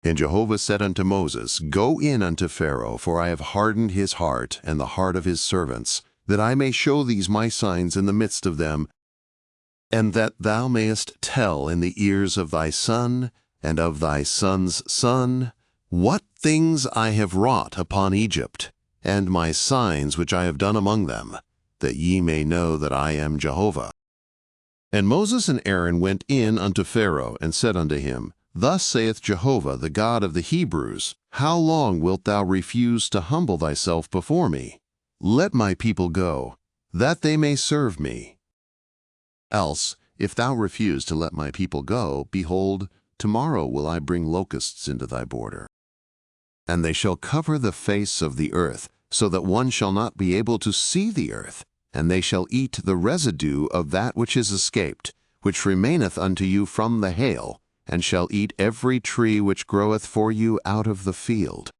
And Jehovah said unto Moses, Go in unto Pharaoh, for I have hardened his heart and the heart of his servants, that I may show these my signs in the midst of them, and that thou mayest tell in the ears of thy son and of thy son's son what things I have wrought upon Egypt, and my signs which I have done among them, that ye may know that I am Jehovah. And Moses and Aaron went in unto Pharaoh, and said unto him, Thus saith Jehovah, the God of the Hebrews, How long wilt thou refuse to humble thyself before me? Let my people go, that they may serve me. Else, if thou refuse to let my people go, behold, tomorrow will I bring locusts into thy border. And they shall cover the face of the earth, so that one shall not be able to see the earth, and they shall eat the residue of that which is escaped, which remaineth unto you from the hail, and shall eat every tree which groweth for you out of the field.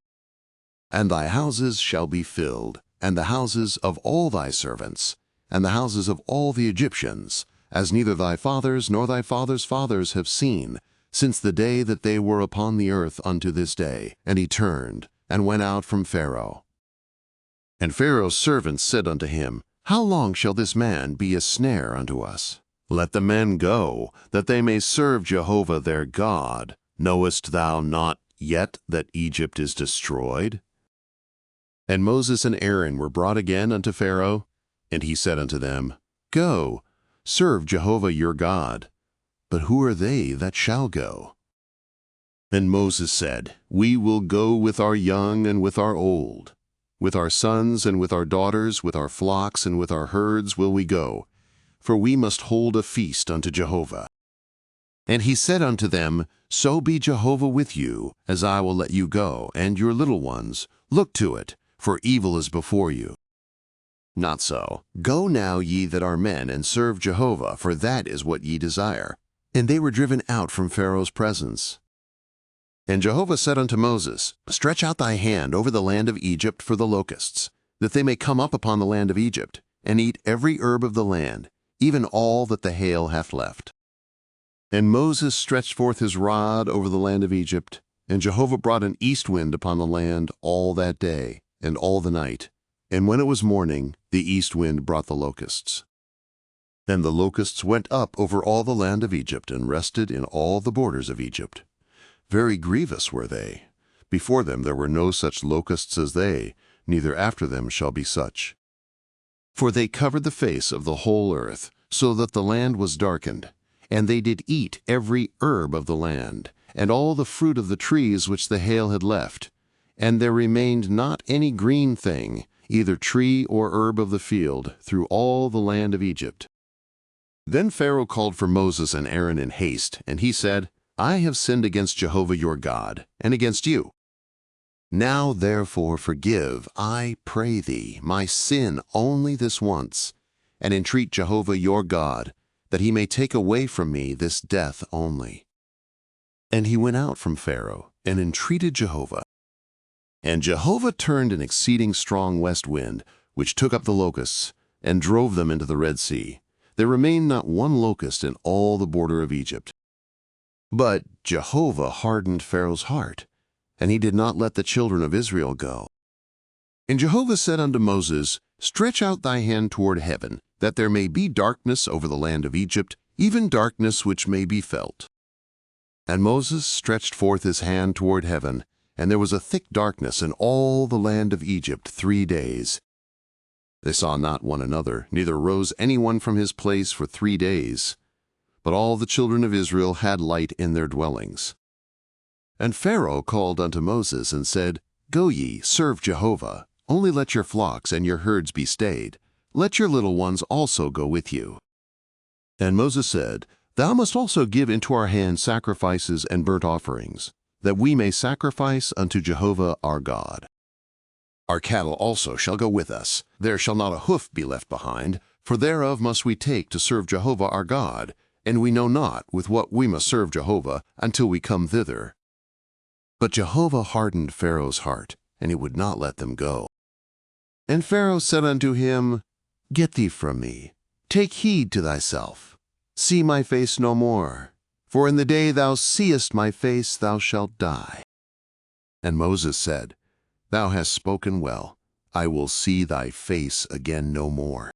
And thy houses shall be filled, and the houses of all thy servants, and the houses of all the Egyptians, as neither thy fathers nor thy fathers' fathers have seen, since the day that they were upon the earth unto this day. And he turned, and went out from Pharaoh. And Pharaoh's servants said unto him, How long shall this man be a snare unto us? Let the men go, that they may serve Jehovah their God. Knowest thou not yet that Egypt is destroyed? And Moses and Aaron were brought again unto Pharaoh, and he said unto them, Go, serve Jehovah your God. But who are they that shall go? And Moses said, We will go with our young and with our old. With our sons and with our daughters, with our flocks and with our herds will we go, for we must hold a feast unto Jehovah. And he said unto them, So be Jehovah with you, as I will let you go, and your little ones. Look to it, for evil is before you. Not so. Go now ye that are men, and serve Jehovah, for that is what ye desire. And they were driven out from Pharaoh's presence. And Jehovah said unto Moses, Stretch out thy hand over the land of Egypt for the locusts, that they may come up upon the land of Egypt, and eat every herb of the land, even all that the hail hath left. And Moses stretched forth his rod over the land of Egypt, and Jehovah brought an east wind upon the land all that day, and all the night. And when it was morning, the east wind brought the locusts. Then the locusts went up over all the land of Egypt, and rested in all the borders of Egypt. Very grievous were they. Before them there were no such locusts as they, neither after them shall be such. For they covered the face of the whole earth, so that the land was darkened. And they did eat every herb of the land, and all the fruit of the trees which the hail had left. And there remained not any green thing, either tree or herb of the field, through all the land of Egypt. Then Pharaoh called for Moses and Aaron in haste, and he said, I have sinned against Jehovah your God, and against you. Now therefore forgive, I pray thee, my sin only this once, and entreat Jehovah your God, that he may take away from me this death only. And he went out from Pharaoh, and entreated Jehovah. And Jehovah turned an exceeding strong west wind, which took up the locusts, and drove them into the Red Sea. There remained not one locust in all the border of Egypt. But Jehovah hardened Pharaoh's heart, and he did not let the children of Israel go. And Jehovah said unto Moses, Stretch out thy hand toward heaven, that there may be darkness over the land of Egypt, even darkness which may be felt. And Moses stretched forth his hand toward heaven, and there was a thick darkness in all the land of Egypt 3 days. They saw not one another, neither rose any one from his place for 3 days. But all the children of Israel had light in their dwellings. And Pharaoh called unto Moses and said, Go ye, serve Jehovah, only let your flocks and your herds be stayed. Let your little ones also go with you. And Moses said, Thou must also give into our hand sacrifices and burnt offerings, that we may sacrifice unto Jehovah our God. Our cattle also shall go with us. There shall not a hoof be left behind, for thereof must we take to serve Jehovah our God, and we know not with what we must serve Jehovah until we come thither. But Jehovah hardened Pharaoh's heart, and he would not let them go. And Pharaoh said unto him, Get thee from me, take heed to thyself, see my face no more, for in the day thou seest my face thou shalt die. And Moses said, Thou hast spoken well. I will see thy face again no more.